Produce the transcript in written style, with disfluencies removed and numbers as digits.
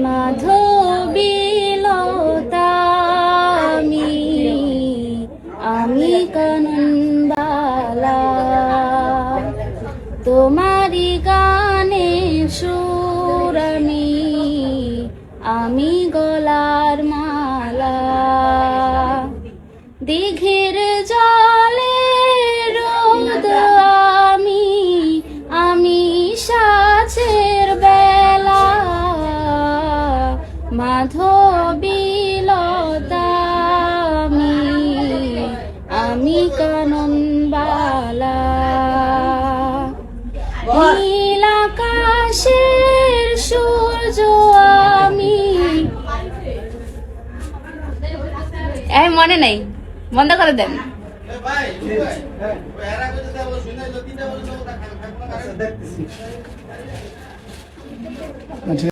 মাধবীলতা আমি কাননবালা, তোমারি গানে সুর আমি গলার মালা। দিঘির জলে রোদ আমি সাঁঝের বেলা, মাধবীলতা আমি কাননবালা। নীল আকাশের সূর্য মনে নেই, বন্ধ করে দেন।